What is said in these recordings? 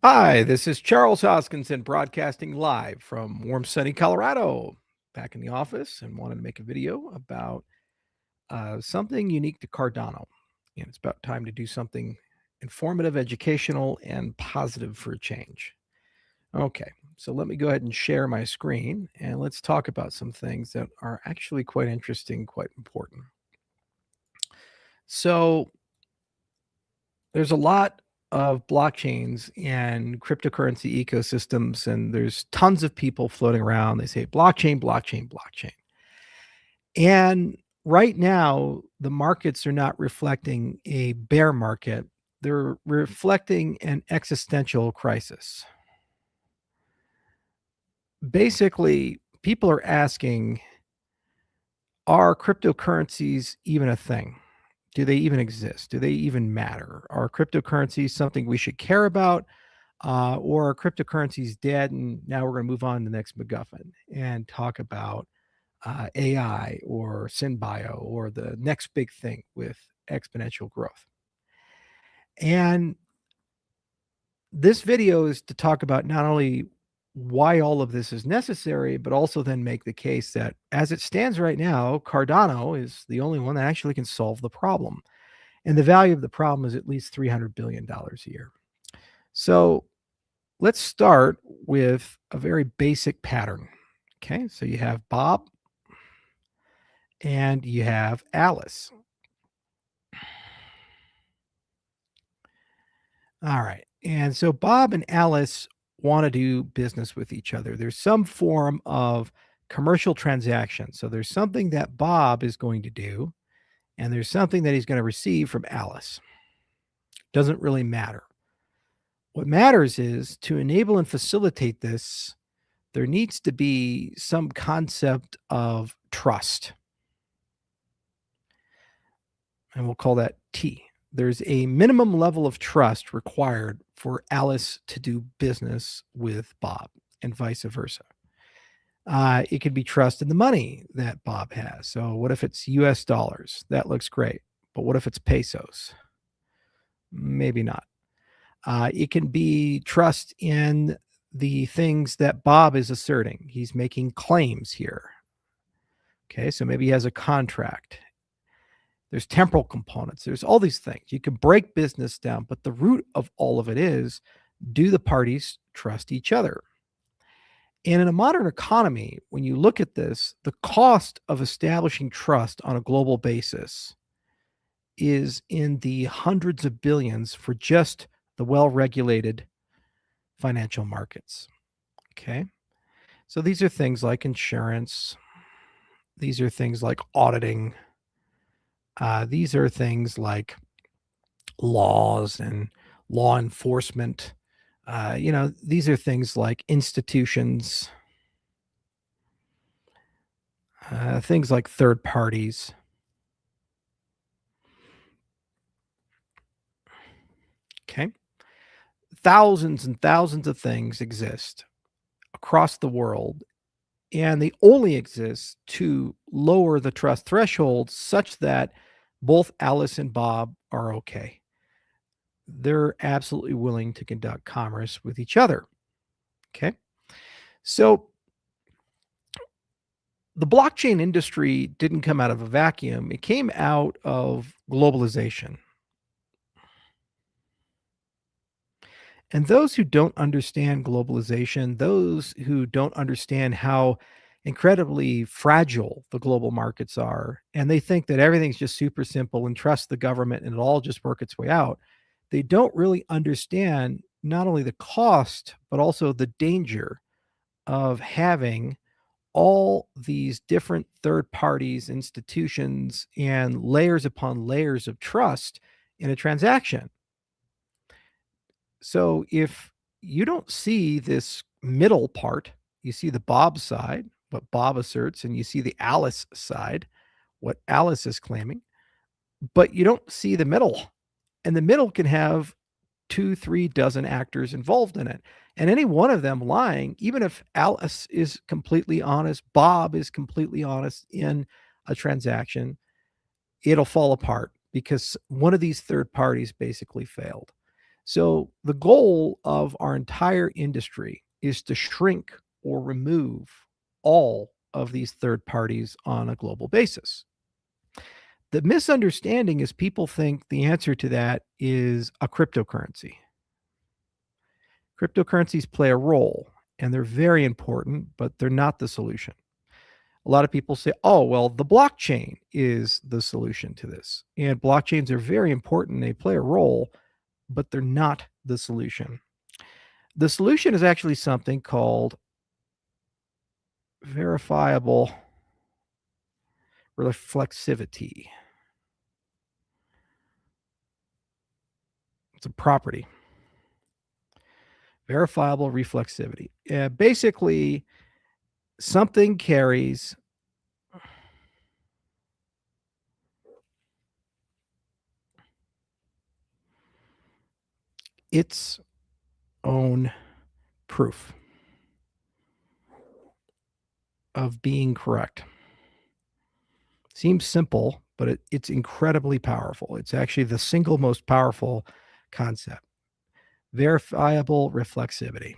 Hi, this is Charles Hoskinson broadcasting live from warm, sunny Colorado. Back in the office and wanted to make a video about something unique to Cardano. And it's about time to do something informative, educational, and positive for a change. Okay, so let me go ahead and share my screen and let's talk about some things that are actually quite interesting, quite important. So, there's a lot of blockchains and cryptocurrency ecosystems, and there's tons of people floating around. They say blockchain, blockchain, blockchain. And right now, the markets are not reflecting a bear market, they're reflecting an existential crisis. Basically, people are asking, are cryptocurrencies even a thing? Do they even exist? Do they even matter? Are cryptocurrencies something we should care about? Or are cryptocurrencies dead? And now we're going to move on to the next MacGuffin and talk about AI or SynBio or the next big thing with exponential growth. And this video is to talk about not only why all of this is necessary, but also then make the case that as it stands right now, Cardano is the only one that actually can solve the problem. And the value of the problem is at least $300 billion a year. So let's start with a very basic pattern. Okay, so you have Bob and you have Alice. All right. And so Bob and Alice want to do business with each other. There's some form of commercial transaction. So there's something that Bob is going to do, and there's something that he's going to receive from Alice. Doesn't really matter. What matters is to enable and facilitate this, there needs to be some concept of trust. And we'll call that T. There's a minimum level of trust required for Alice to do business with Bob and vice versa. It could be trust in the money that Bob has. So, what if it's US dollars? That looks great. But what if it's pesos? Maybe not. It can be trust in the things that Bob is asserting. He's making claims here. Okay, so maybe he has a contract. There's temporal components. There's all these things. You can break business down, but the root of all of it is, do the parties trust each other? And in a modern economy, when you look at this, the cost of establishing trust on a global basis is in the hundreds of billions for just the well-regulated financial markets. Okay. So these are things like insurance. These are things like auditing. These are things like laws and law enforcement. These are things like institutions, things like third parties. Okay. Thousands and thousands of things exist across the world, and they only exist to lower the trust threshold such that both Alice and Bob are okay. They're absolutely willing to conduct commerce with each other. Okay. So the blockchain industry didn't come out of a vacuum, it came out of globalization. And those who don't understand globalization, those who don't understand how incredibly fragile the global markets are, and they think that everything's just super simple and trust the government and it'll all just work its way out, they don't really understand not only the cost, but also the danger of having all these different third parties, institutions, and layers upon layers of trust in a transaction. So if you don't see this middle part, you see the Bob side, what Bob asserts, and you see the Alice side, what Alice is claiming, but you don't see the middle. And the middle can have 2, 3 dozen actors involved in it. And any one of them lying, even if Alice is completely honest, Bob is completely honest in a transaction, it'll fall apart because one of these third parties basically failed. So the goal of our entire industry is to shrink or remove all of these third parties on a global basis. The misunderstanding is people think the answer to that is a cryptocurrency. Cryptocurrencies play a role and they're very important, but they're not the solution. A lot of people say, oh, well, the blockchain is the solution to this. And blockchains are very important. They play a role, but they're not the solution. The solution is actually something called verifiable reflexivity. It's a property. Verifiable reflexivity. Basically, something carries its own proof of being correct. Seems simple, but it's incredibly powerful. It's actually the single most powerful concept. Verifiable reflexivity.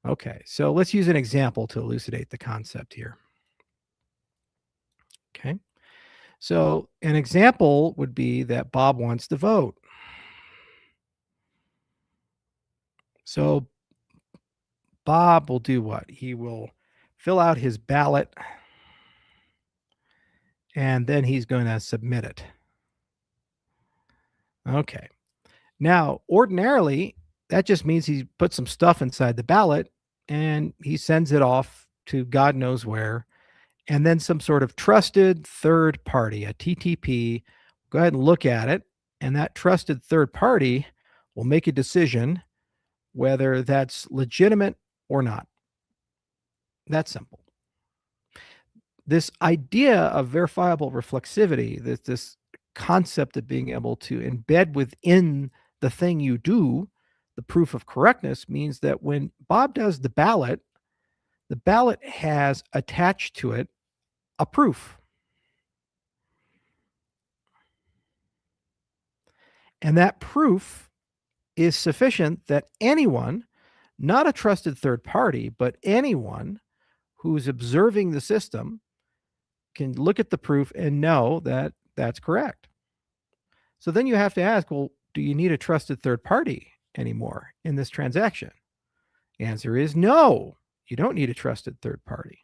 Okay, so let's use an example to elucidate the concept here. Okay, so an example would be that Bob wants to vote. So Bob will do what? He will fill out his ballot and then he's going to submit it. Okay. Now, ordinarily, that just means he puts some stuff inside the ballot and he sends it off to God knows where. And then some sort of trusted third party, a TTP, go ahead and look at it. And that trusted third party will make a decision whether that's legitimate or not. That's simple. This idea of verifiable reflexivity, this concept of being able to embed within the thing you do the proof of correctness, means that when Bob does the ballot has attached to it a proof. And that proof is sufficient that anyone, not a trusted third party, but anyone who's observing the system can look at the proof and know that that's correct. So then you have to ask, well, do you need a trusted third party anymore in this transaction? The answer is no, you don't need a trusted third party.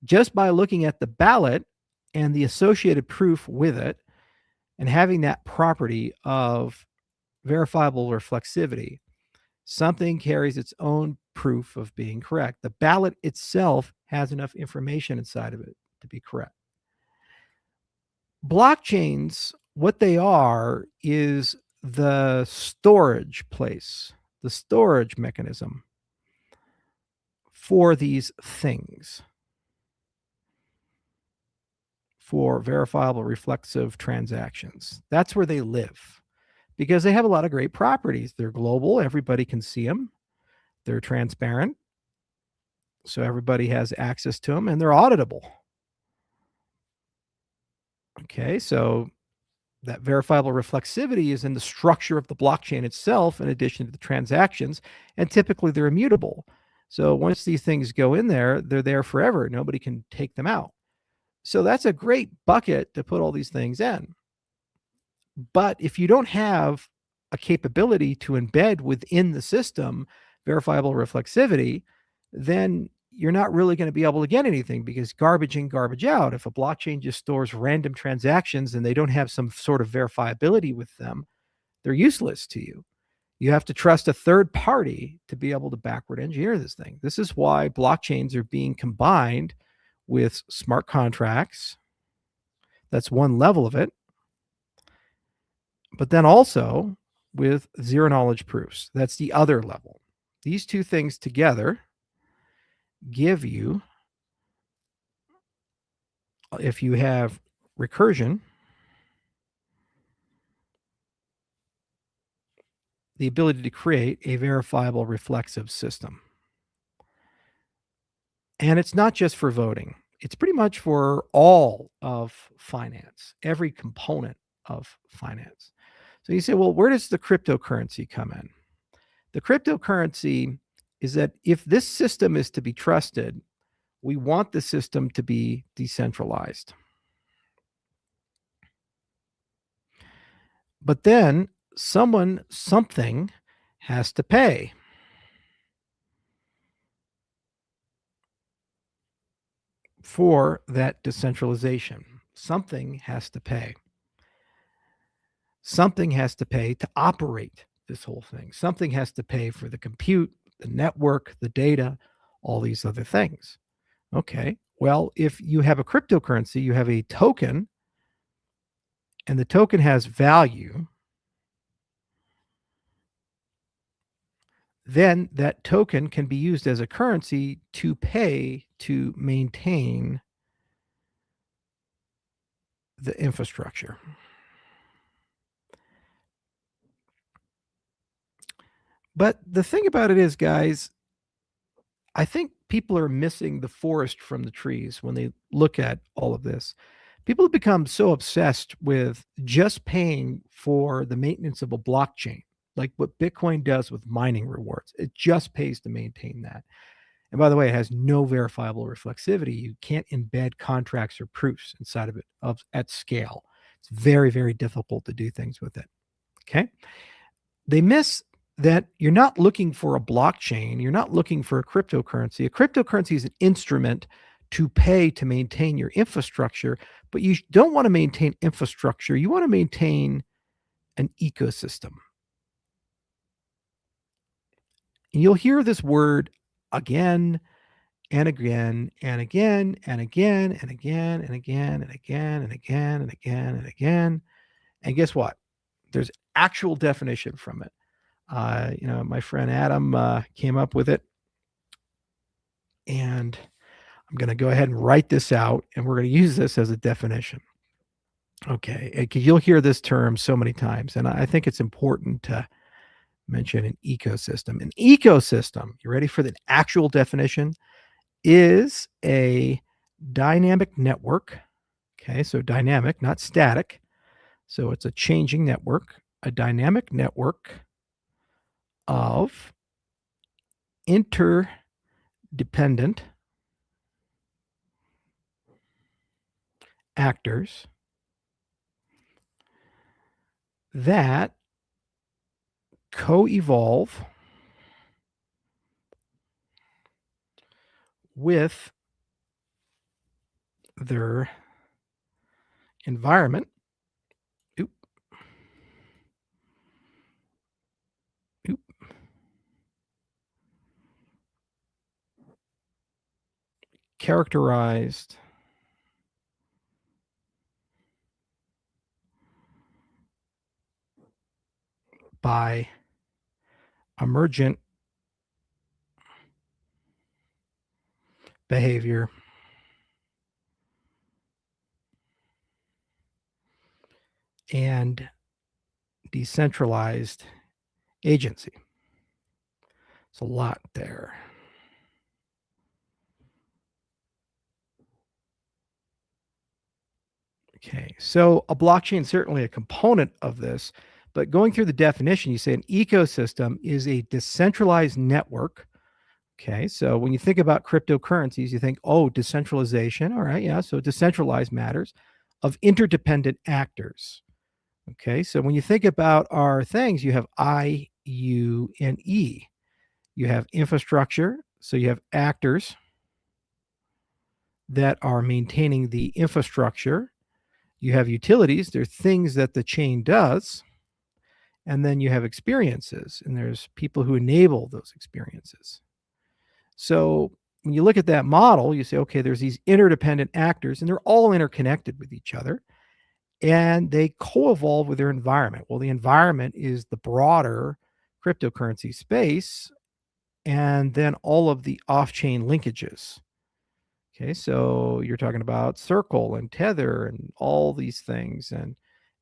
Just by looking at the ballot and the associated proof with it and having that property of verifiable reflexivity, something carries its own proof of being correct. The ballot itself has enough information inside of it to be correct. Blockchains, what they are is the storage place, the storage mechanism for these things, for verifiable reflexive transactions. That's where they live because they have a lot of great properties. They're global, everybody can see them. They're transparent, so everybody has access to them, and they're auditable. Okay, so that verifiable reflexivity is in the structure of the blockchain itself, in addition to the transactions, and typically they're immutable. So once these things go in there, they're there forever. Nobody can take them out. So that's a great bucket to put all these things in. But if you don't have a capability to embed within the system verifiable reflexivity, then you're not really going to be able to get anything, because garbage in, garbage out. If a blockchain just stores random transactions and they don't have some sort of verifiability with them, they're useless to you. You have to trust a third party to be able to backward engineer this thing. This is why blockchains are being combined with smart contracts. That's one level of it. But then also with zero knowledge proofs. That's the other level. These two things together give you, if you have recursion, the ability to create a verifiable reflexive system. And it's not just for voting. It's pretty much for all of finance, every component of finance. So you say, well, where does the cryptocurrency come in? The cryptocurrency is that if this system is to be trusted, we want the system to be decentralized. But then something has to pay. For that decentralization. Something has to pay. Something has to pay to operate this whole thing. Something has to pay for the compute, the network, the data, all these other things. Okay. Well, if you have a cryptocurrency, you have a token, and the token has value, then that token can be used as a currency to pay to maintain the infrastructure. But the thing about it is, guys, I think people are missing the forest from the trees when they look at all of this. People have become so obsessed with just paying for the maintenance of a blockchain, like what Bitcoin does with mining rewards. It just pays to maintain that. And by the way, it has no verifiable reflexivity. You can't embed contracts or proofs inside of it at scale. It's very, very difficult to do things with it. Okay. They miss that you're not looking for a blockchain. You're not looking for a cryptocurrency. A cryptocurrency is an instrument to pay to maintain your infrastructure, but you don't want to maintain infrastructure. You want to maintain an ecosystem. And you'll hear this word again and again and again and again and again and again and again and again and again and again. And guess what? There's actual definition from it. My friend Adam came up with it, and I'm going to go ahead and write this out, and we're going to use this as a definition. Okay, because you'll hear this term so many times, and I think it's important to mention an ecosystem. An ecosystem, you ready for the actual definition, is a dynamic network. Okay, so dynamic, not static. So it's a changing network, a dynamic network of interdependent actors that co-evolve with their environment. Oop. Oop. Characterized by emergent behavior and decentralized agency. It's a lot there. Okay, so a blockchain is certainly a component of this, but going through the definition, you say an ecosystem is a decentralized network. Okay, so when you think about cryptocurrencies, you think, oh, decentralization. All right, yeah, so decentralized matters of interdependent actors. Okay, so when you think about our things, you have I, U, and E. You have infrastructure, so you have actors that are maintaining the infrastructure. You have utilities, there's things that the chain does. And then you have experiences, and there's people who enable those experiences. So when you look at that model, you say, okay, there's these interdependent actors, and they're all interconnected with each other, and they co-evolve with their environment. Well, the environment is the broader cryptocurrency space, and then all of the off-chain linkages. Okay, so you're talking about Circle and Tether and all these things and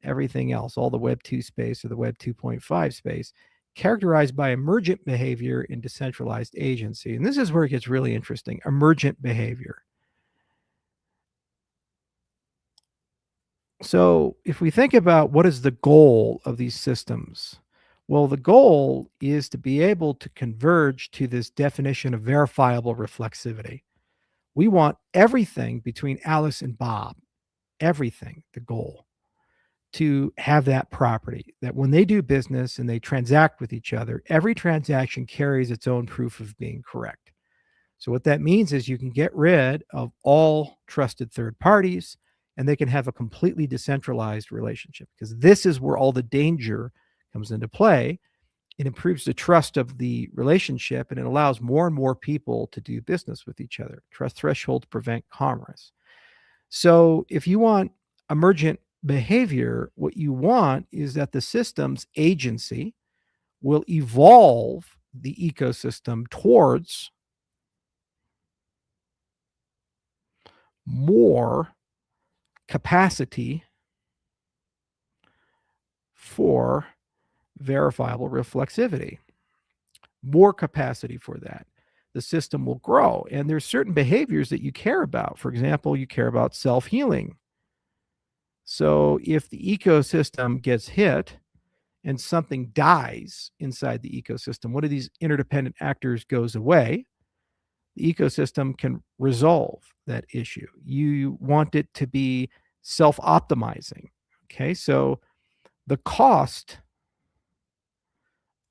everything else, all the Web 2 space or the Web 2.5 space, characterized by emergent behavior in decentralized agency. And this is where it gets really interesting, emergent behavior. So, if we think about what is the goal of these systems, well, the goal is to be able to converge to this definition of verifiable reflexivity. We want everything between Alice and Bob, everything, the goal, to have that property that when they do business and they transact with each other, every transaction carries its own proof of being correct. So, what that means is you can get rid of all trusted third parties and they can have a completely decentralized relationship because this is where all the danger comes into play. It improves the trust of the relationship and it allows more and more people to do business with each other. Trust thresholds prevent commerce. So, if you want emergent behavior, what you want is that the system's agency will evolve the ecosystem towards more capacity for verifiable reflexivity, more capacity for that. The system will grow. And there's certain behaviors that you care about. For example, you care about self healing. So if the ecosystem gets hit and something dies inside the ecosystem, one of these interdependent actors goes away, the ecosystem can resolve that issue. You want it to be self optimizing. Okay. So the cost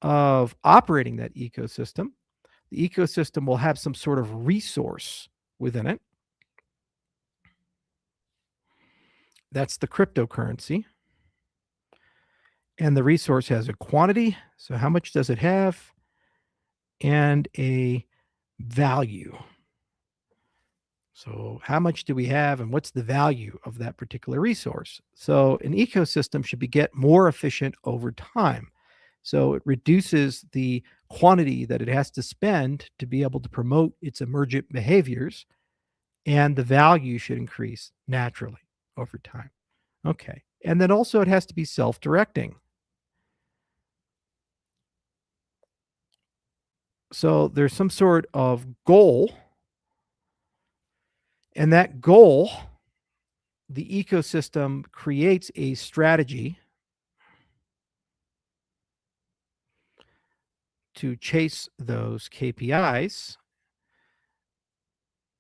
of operating that ecosystem, the ecosystem will have some sort of resource within it. That's the cryptocurrency. And the resource has a quantity. So, how much does it have? And a value. So, how much do we have, and what's the value of that particular resource? So, an ecosystem should be get more efficient over time. So, it reduces the quantity that it has to spend to be able to promote its emergent behaviors, and the value should increase naturally over time. Okay. And then also, it has to be self directing. So, there's some sort of goal, and that goal, the ecosystem creates a strategy to chase those KPIs,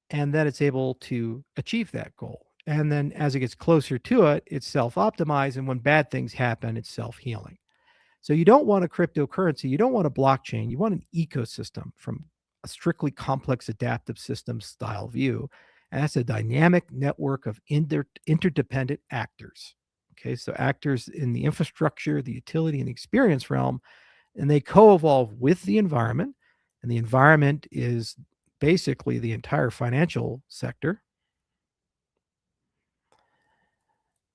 and then it's able to achieve that goal. And then as it gets closer to it, it's self optimized. And when bad things happen, it's self healing. So you don't want a cryptocurrency, you don't want a blockchain, you want an ecosystem from a strictly complex adaptive system style view. And that's a dynamic network of interdependent actors. Okay, so actors in the infrastructure, the utility, and the experience realm, and they co-evolve with the environment, and the environment is basically the entire financial sector,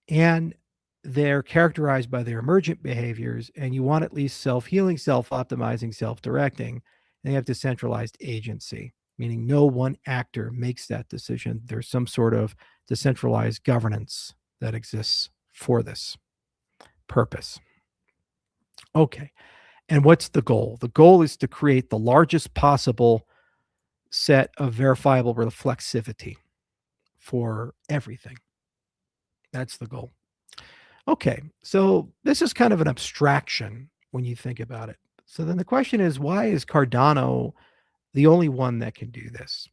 and they're characterized by their emergent behaviors, and you want at least self-healing, self-optimizing, self-directing, and they have decentralized agency, meaning no one actor makes that decision. There's some sort of decentralized governance that exists for this purpose. Okay, and what's the goal? The goal is to create the largest possible set of verifiable reflexivity for everything. That's the goal. Okay, so this is kind of an abstraction when you think about it. So then the question is, why is Cardano the only one that can do this?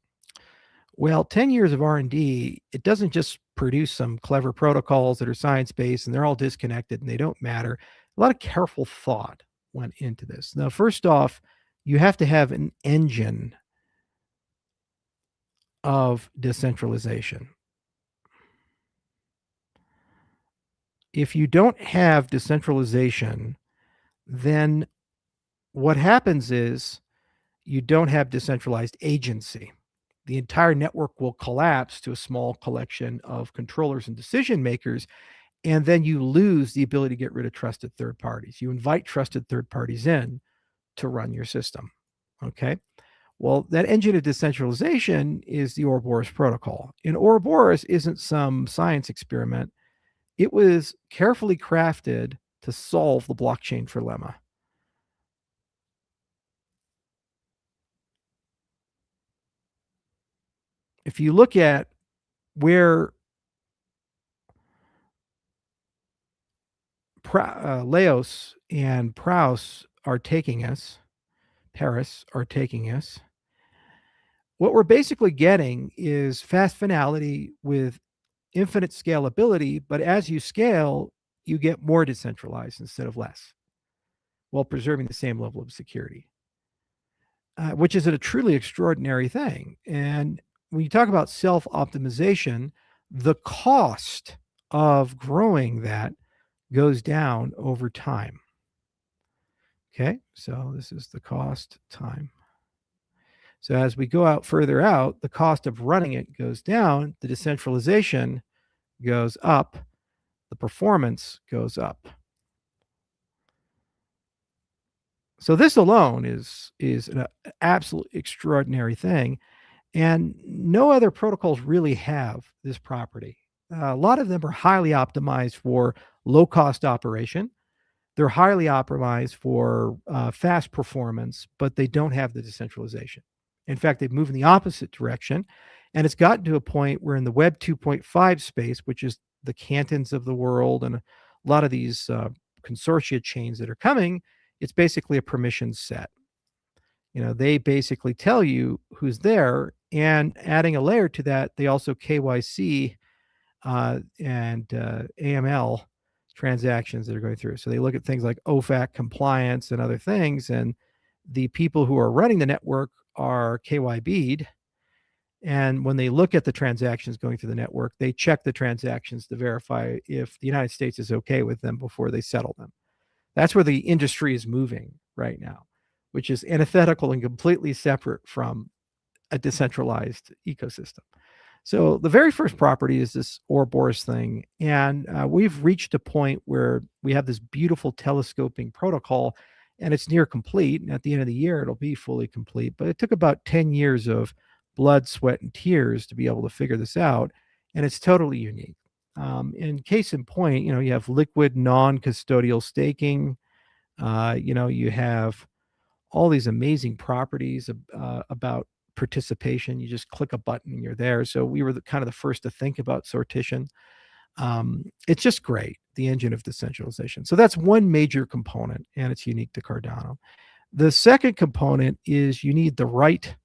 Well, 10 years of R&D, it doesn't just produce some clever protocols that are science-based and they're all disconnected and they don't matter. A lot of careful thought went into this. Now, first off, you have to have an engine of decentralization. If you don't have decentralization, then what happens is you don't have decentralized agency. The entire network will collapse to a small collection of controllers and decision makers, and then you lose the ability to get rid of trusted third parties. You invite trusted third parties in to run your system. Okay. Well, that engine of decentralization is the Ouroboros protocol. And Ouroboros isn't some science experiment. It was carefully crafted to solve the blockchain dilemma. If you look at where Laos and Praus are taking us, Paris are taking us. What we're basically getting is fast finality with infinite scalability, but as you scale, you get more decentralized instead of less, while preserving the same level of security, which is a truly extraordinary thing. And when you talk about self optimization, the cost of growing that goes down over time. Okay, so this is the cost time. So as we go out further out, the cost of running it goes down, the decentralization goes up, the performance goes up. So this alone is an absolutely extraordinary thing, and no other protocols really have this property. A lot of them are highly optimized for low cost operation. They're highly optimized for fast performance, but they don't have the decentralization. In fact, they've moved in the opposite direction. And it's gotten to a point where in the Web 2.5 space, which is the Cantons of the world and a lot of these consortia chains that are coming, it's basically a permission set. They basically tell you who's there, and adding a layer to that, they also KYC and AML transactions that are going through. So they look at things like OFAC compliance and other things, and the people who are running the network are KYB'd. And when they look at the transactions going through the network, they check the transactions to verify if the United States is okay with them before they settle them. That's where the industry is moving right now, which is antithetical and completely separate from a decentralized ecosystem. So the very first property is this Ouroboros thing, and we've reached a point where we have this beautiful telescoping protocol, and it's near complete. And at the end of the year, it'll be fully complete. But it took about 10 years of blood, sweat, and tears to be able to figure this out, and it's totally unique. In case in point, you have liquid non-custodial staking. You have all these amazing properties about participation. You just click a button and you're there. So we were kind of the first to think about sortition. It's just great, the engine of decentralization. So that's one major component, and it's unique to Cardano. The second component is you need the right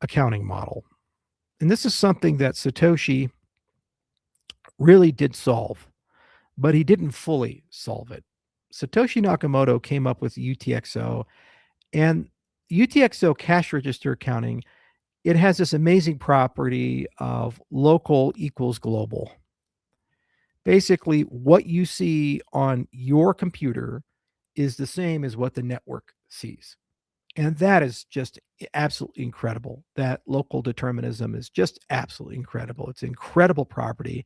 accounting model. And this is something that Satoshi really did solve, but he didn't fully solve it. Satoshi Nakamoto came up with UTXO, and UTXO cash register accounting, it has this amazing property of local equals global. Basically, what you see on your computer is the same as what the network sees. And that is just absolutely incredible. That local determinism is just absolutely incredible. It's an incredible property.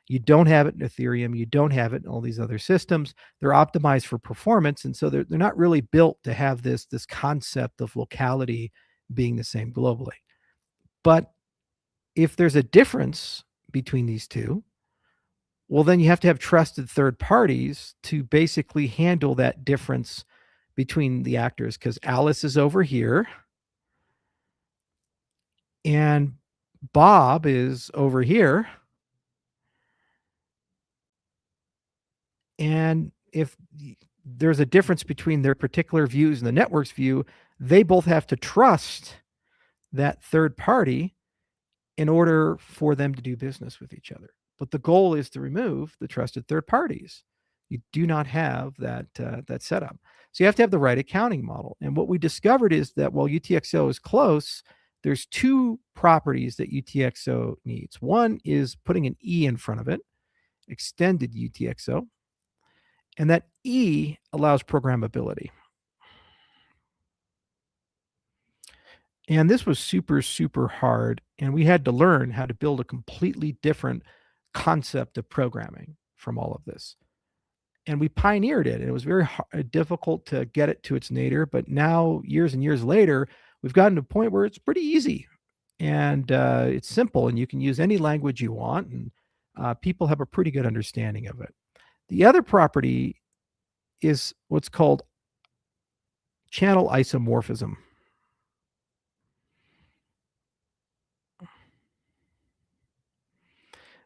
You don't have it in Ethereum. You don't have it in all these other systems. They're optimized for performance. And so they're not really built to have this concept of locality being the same globally. But if there's a difference between these two, well, then you have to have trusted third parties to basically handle that difference between the actors, because Alice is over here and Bob is over here. And if there's a difference between their particular views and the network's view, they both have to trust that third party in order for them to do business with each other. But the goal is to remove the trusted third parties. You do not have that setup. So you have to have the right accounting model. And what we discovered is that while UTXO is close, there's two properties that UTXO needs. One is putting an E in front of it, extended UTXO, and that E allows programmability. And this was super, super hard. And we had to learn how to build a completely different concept of programming from all of this. And we pioneered it. And it was very difficult to get it to its nadir. But now, years and years later, we've gotten to a point where it's pretty easy. And it's simple. And you can use any language you want. And people have a pretty good understanding of it. The other property is what's called channel isomorphism.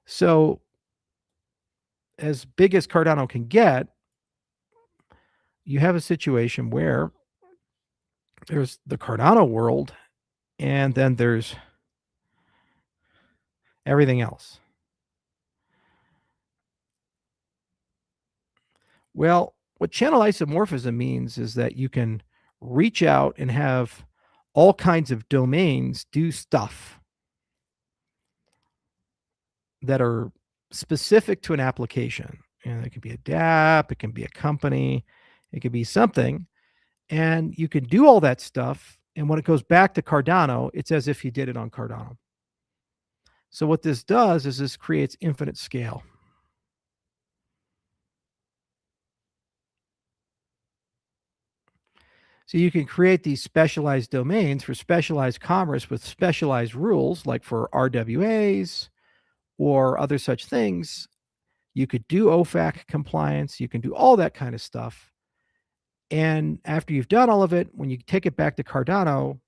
So as big as Cardano can get, you have a situation where there's the Cardano world and then there's everything else. Well, what channel isomorphism means is that you can reach out and have all kinds of domains do stuff that are specific to an application. And it can be a DApp, it can be a company, it could be something. And you can do all that stuff. And when it goes back to Cardano, it's as if you did it on Cardano. So what this does is this creates infinite scale. So you can create these specialized domains for specialized commerce with specialized rules, like for RWAs or other such things. You could do OFAC compliance. You can do all that kind of stuff. And after you've done all of it, when you take it back to Cardano,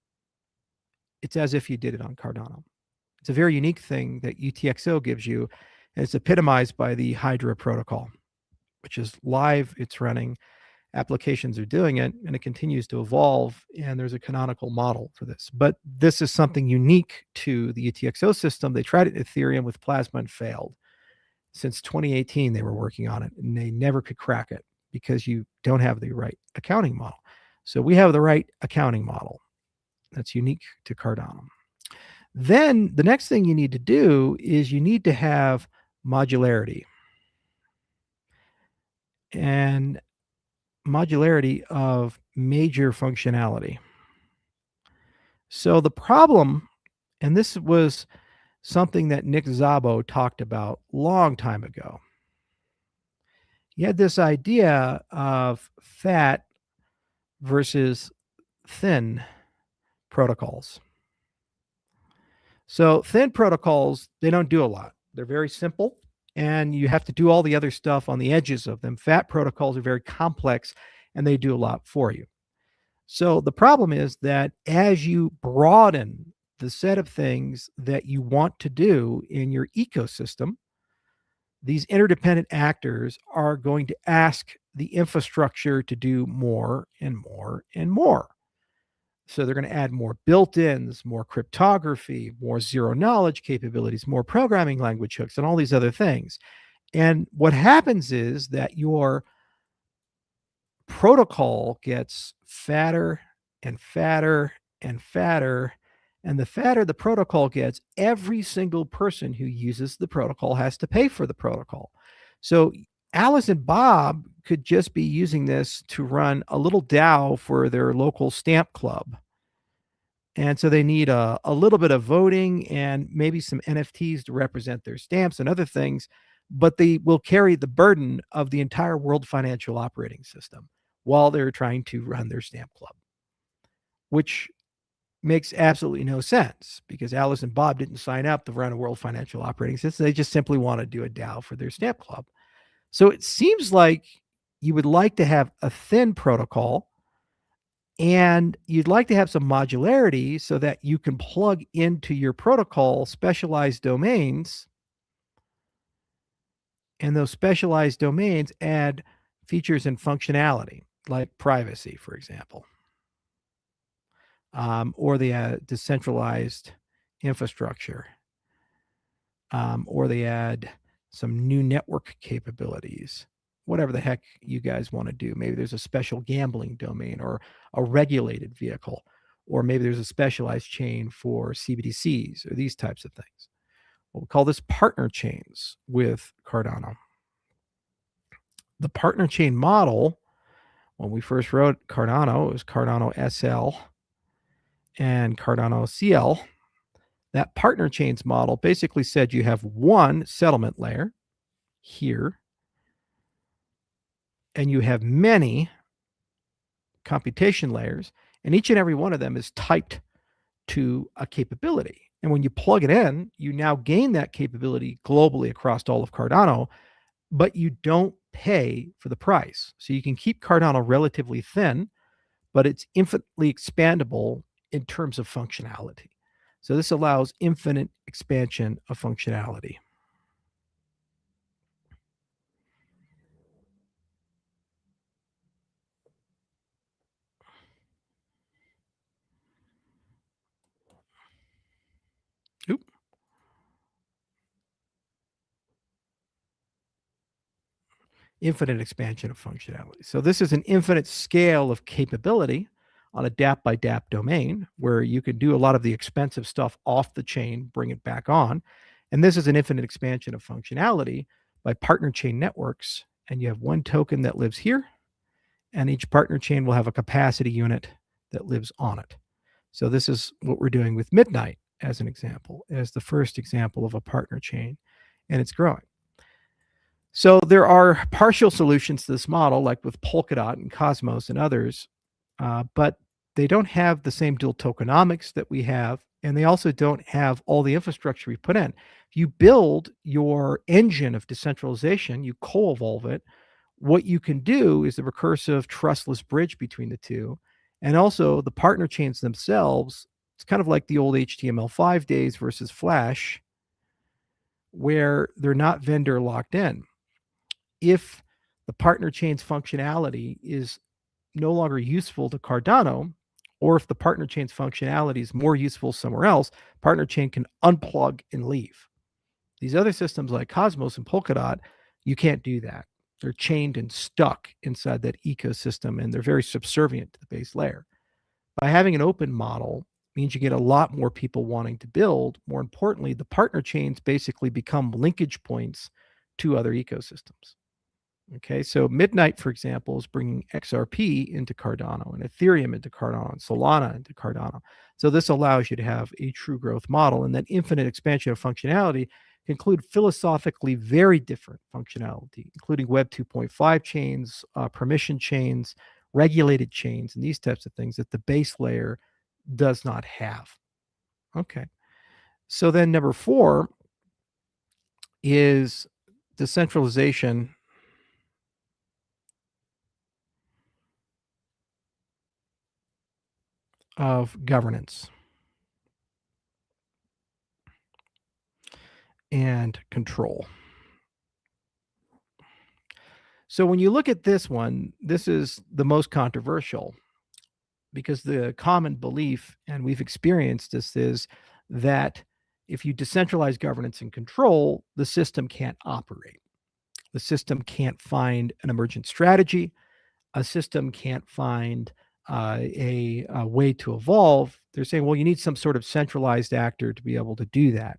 it's as if you did it on Cardano. It's a very unique thing that UTXO gives you. And it's epitomized by the Hydra protocol, which is live, it's running, applications are doing it, and it continues to evolve. And there's a canonical model for this. But this is something unique to the UTXO system. They tried it in Ethereum with Plasma and failed. Since 2018, they were working on it, and they never could crack it because you don't have the right accounting model. So we have the right accounting model that's unique to Cardano. Then the next thing you need to do is you need to have modularity. And modularity of major functionality. So the problem, and this was something that Nick Szabo talked about a long time ago. He had this idea of fat versus thin protocols. So thin protocols, they don't do a lot. They're very simple, and you have to do all the other stuff on the edges of them. Fat protocols are very complex, and they do a lot for you. So the problem is that as you broaden the set of things that you want to do in your ecosystem, these interdependent actors are going to ask the infrastructure to do more and more and more. So they're going to add more built-ins, more cryptography, more zero knowledge capabilities, more programming language hooks, and all these other things. And what happens is that your protocol gets fatter and fatter and fatter. And the fatter the protocol gets, every single person who uses the protocol has to pay for the protocol. So Alice and Bob could just be using this to run a little DAO for their local stamp club. And so they need a little bit of voting and maybe some NFTs to represent their stamps and other things, but they will carry the burden of the entire world financial operating system while they're trying to run their stamp club, which makes absolutely no sense because Alice and Bob didn't sign up to run a world financial operating system. They just simply want to do a DAO for their stamp club. So it seems like you would like to have a thin protocol and you'd like to have some modularity so that you can plug into your protocol specialized domains. And those specialized domains add features and functionality like privacy, for example. Or they decentralized infrastructure, or they add some new network capabilities, whatever the heck you guys want to do. Maybe there's a special gambling domain or a regulated vehicle, or maybe there's a specialized chain for CBDCs or these types of things. Well, we call this partner chains with Cardano. The partner chain model, when we first wrote Cardano, it was Cardano SL and Cardano CL. That partner chains model basically said you have one settlement layer here, and you have many computation layers, and each and every one of them is typed to a capability. And when you plug it in, you now gain that capability globally across all of Cardano, but you don't pay for the price. So you can keep Cardano relatively thin, but it's infinitely expandable in terms of functionality. So this allows infinite expansion of functionality. infinite expansion of functionality. So this is an infinite scale of capability on a DApp by DApp domain where you can do a lot of the expensive stuff off the chain, bring it back on. And this is an infinite expansion of functionality by partner chain networks. And you have one token that lives here, and each partner chain will have a capacity unit that lives on it. So this is what we're doing with Midnight as an example, as the first example of a partner chain, and it's growing. So there are partial solutions to this model, like with Polkadot and Cosmos and others, but they don't have the same dual tokenomics that we have, and they also don't have all the infrastructure we put in. If you build your engine of decentralization, you co-evolve it, what you can do is the recursive trustless bridge between the two. And also the partner chains themselves, it's kind of like the old HTML5 days versus Flash, where they're not vendor locked in. If the partner chain's functionality is no longer useful to Cardano, or if the partner chain's functionality is more useful somewhere else, partner chain can unplug and leave. These other systems like Cosmos and Polkadot, you can't do that. They're chained and stuck inside that ecosystem, and they're very subservient to the base layer. By having an open model means you get a lot more people wanting to build. More importantly, the partner chains basically become linkage points to other ecosystems. Okay, so Midnight, for example, is bringing XRP into Cardano and Ethereum into Cardano and Solana into Cardano. So this allows you to have a true growth model, and that infinite expansion of functionality can include philosophically very different functionality, including Web 2.5 chains, permission chains, regulated chains, and these types of things that the base layer does not have. Okay, so then number 4 is decentralization of governance and control. So when you look at this one, this is the most controversial because the common belief, and we've experienced this, is that if you decentralize governance and control, the system can't operate. The system can't find an emergent strategy. A system can't find a way to evolve. They're saying, well, you need some sort of centralized actor to be able to do that.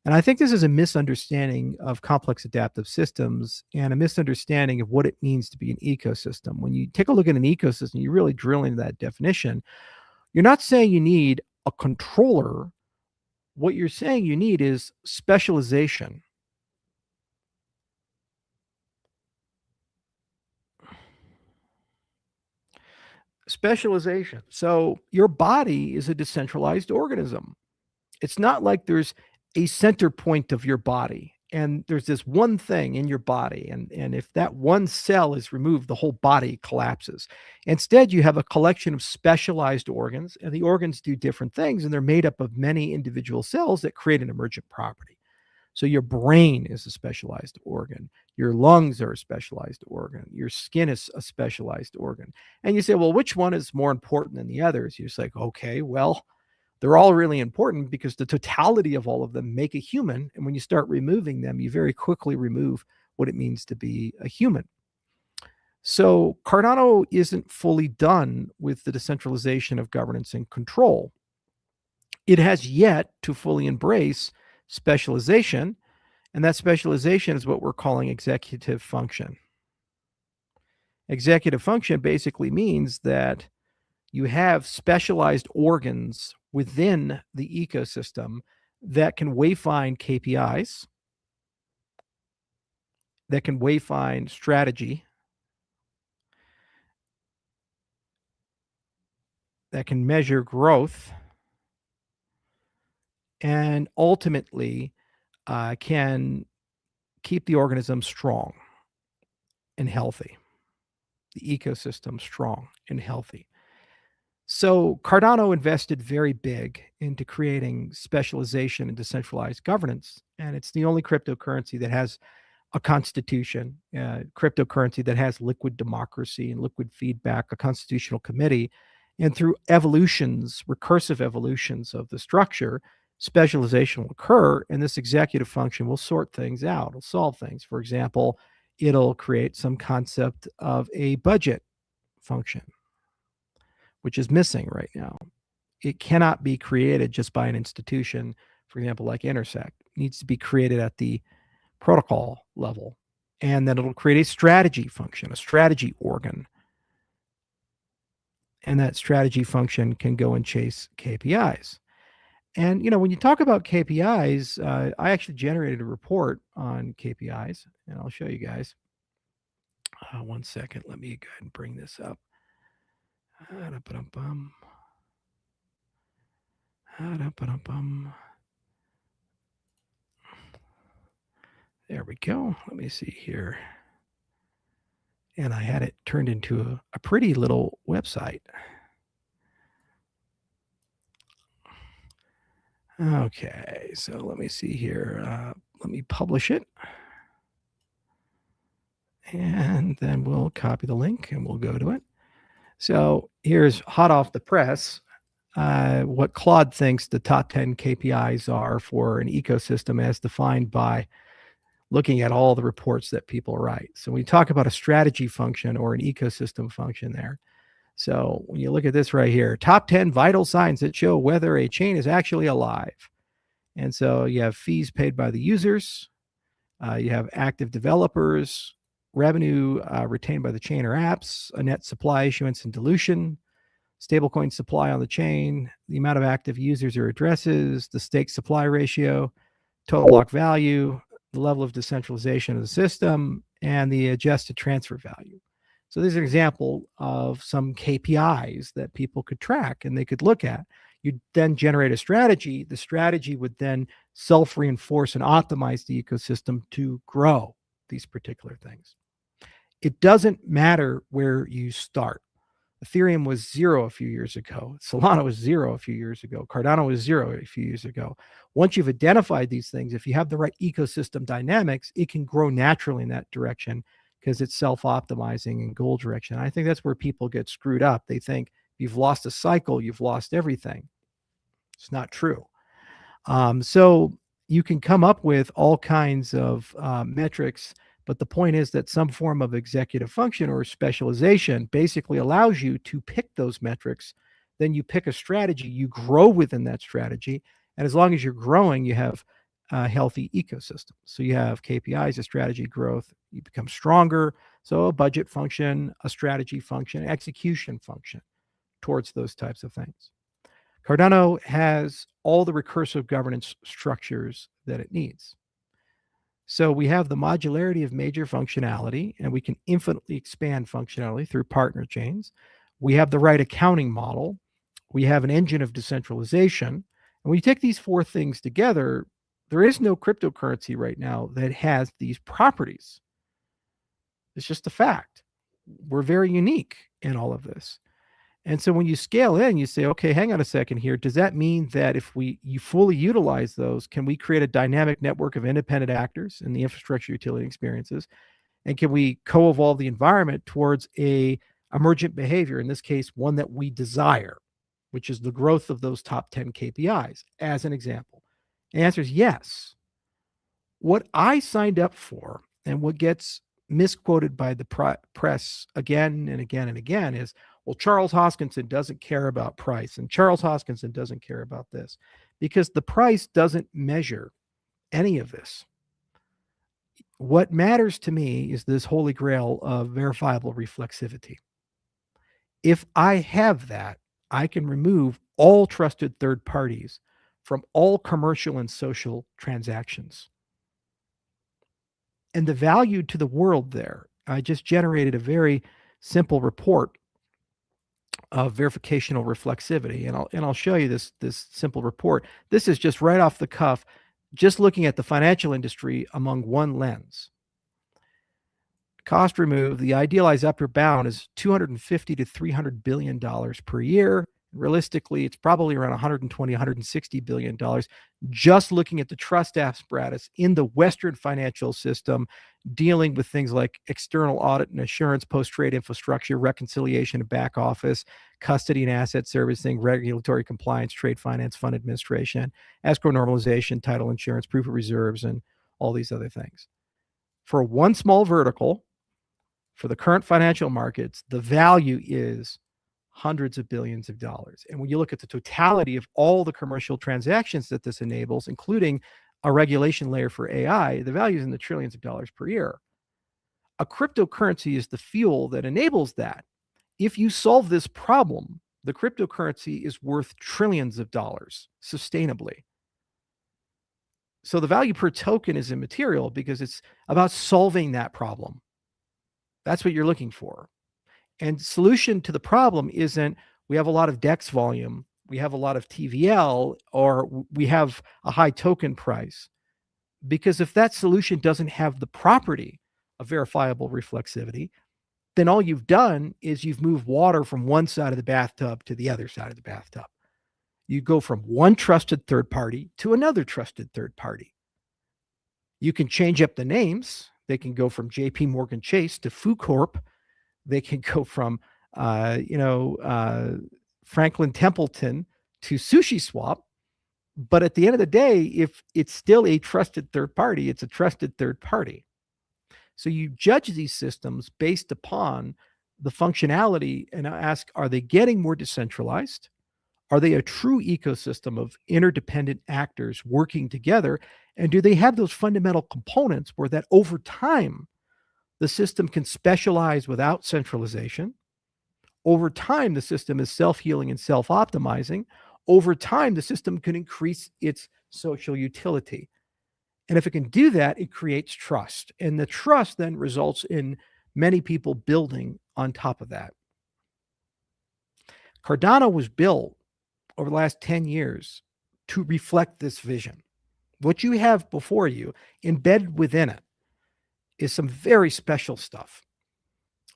And I think this is a misunderstanding of complex adaptive systems and a misunderstanding of what it means to be an ecosystem. When you take a look at an ecosystem, you really drill into that definition. You're not saying you need a controller. What you're saying you need is specialization. Specialization. So your body is a decentralized organism. It's not like there's a center point of your body and there's this one thing in your body. And if that one cell is removed, the whole body collapses. Instead, you have a collection of specialized organs, and the organs do different things, and they're made up of many individual cells that create an emergent property. So your brain is a specialized organ. Your lungs are a specialized organ. Your skin is a specialized organ. And you say, well, which one is more important than the others? You're just like, okay, well, they're all really important because the totality of all of them make a human. And when you start removing them, you very quickly remove what it means to be a human. So Cardano isn't fully done with the decentralization of governance and control. It has yet to fully embrace specialization, and that specialization is what we're calling executive function. Executive function basically means that you have specialized organs within the ecosystem that can wayfind KPIs, that can wayfind strategy, that can measure growth, and ultimately can keep the organism strong and healthy, the ecosystem strong and healthy. So Cardano invested very big into creating specialization and decentralized governance, and it's the only cryptocurrency that has a constitution, cryptocurrency that has liquid democracy and liquid feedback, a constitutional committee, and through evolutions, recursive evolutions of the structure, specialization will occur, and this executive function will sort things out, will solve things. For example, it'll create some concept of a budget function, which is missing right now. It cannot be created just by an institution, for example, like Intersect. It needs to be created at the protocol level. And then it'll create a strategy function, a strategy organ. And that strategy function can go and chase KPIs. And when you talk about KPIs, I actually generated a report on KPIs, and I'll show you guys. One second, let me go ahead and bring this up. There we go. Let me see here. And I had it turned into a pretty little website. Okay, so let me see here. Let me publish it. And then we'll copy the link and we'll go to it. So here's hot off the press what Claude thinks the top 10 KPIs are for an ecosystem as defined by looking at all the reports that people write. So when you talk about a strategy function or an ecosystem function there, so when you look at this right here, top 10 vital signs that show whether a chain is actually alive. And so you have fees paid by the users, you have active developers, revenue retained by the chain or apps, a net supply issuance and dilution, stablecoin supply on the chain, the amount of active users or addresses, the stake supply ratio, total block value, the level of decentralization of the system, and the adjusted transfer value. So this is an example of some KPIs that people could track and they could look at. You'd then generate a strategy. The strategy would then self-reinforce and optimize the ecosystem to grow these particular things. It doesn't matter where you start. Ethereum was 0 a few years ago. Solana was 0 a few years ago. Cardano was 0 a few years ago. Once you've identified these things, if you have the right ecosystem dynamics, it can grow naturally in that direction because it's self-optimizing in goal direction. I think that's where people get screwed up. They think you've lost a cycle, you've lost everything. It's not true. So you can come up with all kinds of metrics, but the point is that some form of executive function or specialization basically allows you to pick those metrics. Then you pick a strategy, you grow within that strategy. And as long as you're growing, you have a healthy ecosystem. So you have KPIs, a strategy growth, you become stronger. So a budget function, a strategy function, execution function towards those types of things. Cardano has all the recursive governance structures that it needs. So we have the modularity of major functionality, and we can infinitely expand functionality through partner chains. We have the right accounting model. We have an engine of decentralization. And when you take these four things together, there is no cryptocurrency right now that has these properties. It's just a fact. We're very unique in all of this. And so when you scale in, you say, okay, hang on a second here. Does that mean that if you fully utilize those, can we create a dynamic network of independent actors in the infrastructure utility experiences? And can we co-evolve the environment towards a emergent behavior, in this case, one that we desire, which is the growth of those top 10 KPIs, as an example? The answer is yes. What I signed up for and what gets misquoted by the press again and again and again is, well, Charles Hoskinson doesn't care about price, and Charles Hoskinson doesn't care about this, because the price doesn't measure any of this. What matters to me is this holy grail of verifiable reflexivity. If I have that, I can remove all trusted third parties from all commercial and social transactions. And the value to the world there, I just generated a very simple report of verificational reflexivity. And I'll show you this simple report. This is just right off the cuff, just looking at the financial industry among one lens. Cost removed, the idealized upper bound is $250 to $300 billion per year. Realistically, it's probably around $120, $160 billion, just looking at the trust apparatus in the Western financial system, dealing with things like external audit and assurance, post-trade infrastructure, reconciliation and back office, custody and asset servicing, regulatory compliance, trade finance, fund administration, escrow normalization, title insurance, proof of reserves, and all these other things. For one small vertical, for the current financial markets, the value is hundreds of billions of dollars. And when you look at the totality of all the commercial transactions that this enables, including a regulation layer for AI, the value is in the trillions of dollars per year. A cryptocurrency is the fuel that enables that. If you solve this problem, the cryptocurrency is worth trillions of dollars sustainably. So the value per token is immaterial because it's about solving that problem. That's what you're looking for. And solution to the problem isn't we have a lot of DEX volume, we have a lot of TVL, or we have a high token price. Because if that solution doesn't have the property of verifiable reflexivity, then all you've done is you've moved water from one side of the bathtub to the other side of the bathtub. You go from one trusted third party to another trusted third party. You can change up the names. They can go from JP Morgan Chase to FooCorp. They can go from, Franklin Templeton to Sushi Swap. But at the end of the day, if it's still a trusted third party, it's a trusted third party. So you judge these systems based upon the functionality and ask, are they getting more decentralized? Are they a true ecosystem of interdependent actors working together? And do they have those fundamental components where that over time, the system can specialize without centralization? Over time, the system is self-healing and self-optimizing. Over time, the system can increase its social utility. And if it can do that, it creates trust. And the trust then results in many people building on top of that. Cardano was built over the last 10 years to reflect this vision. What you have before you, embedded within it, is some very special stuff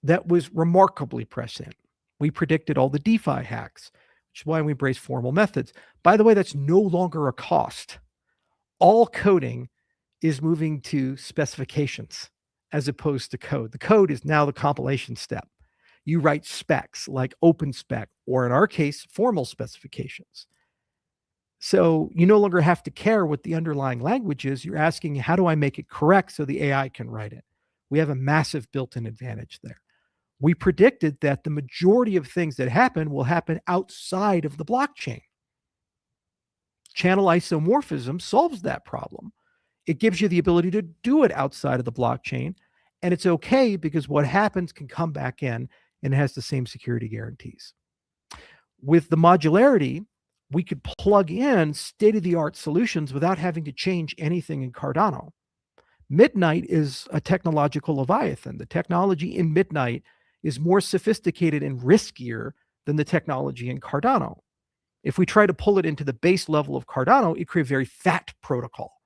that was remarkably prescient. We predicted all the DeFi hacks, which is why we embrace formal methods. By the way, that's no longer a cost. All coding is moving to specifications as opposed to code. The code is now the compilation step. You write specs like OpenSpec, or in our case, formal specifications. So you no longer have to care what the underlying language is. You're asking, how do I make it correct so the AI can write it? We have a massive built-in advantage there. We predicted that the majority of things that happen will happen outside of the blockchain. Channel isomorphism solves that problem. It gives you the ability to do it outside of the blockchain, and it's okay because what happens can come back in and it has the same security guarantees. With the modularity, we could plug in state-of-the-art solutions without having to change anything in Cardano. Midnight is a technological leviathan. The technology in Midnight is more sophisticated and riskier than the technology in Cardano. If we try to pull it into the base level of Cardano, it creates a very fat protocol.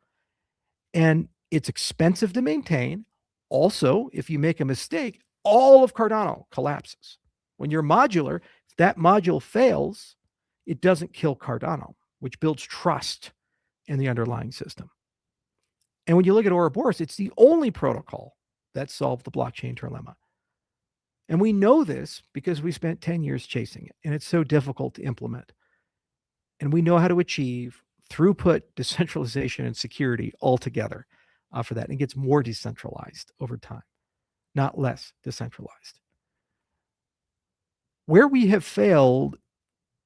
And it's expensive to maintain. Also, if you make a mistake, all of Cardano collapses. When you're modular, if that module fails, it doesn't kill Cardano, which builds trust in the underlying system. And when you look at Ouroboros, it's the only protocol that solved the blockchain trilemma. And we know this because we spent 10 years chasing it, and it's so difficult to implement. And we know how to achieve throughput, decentralization, and security all together for that. And it gets more decentralized over time, not less decentralized. Where we have failed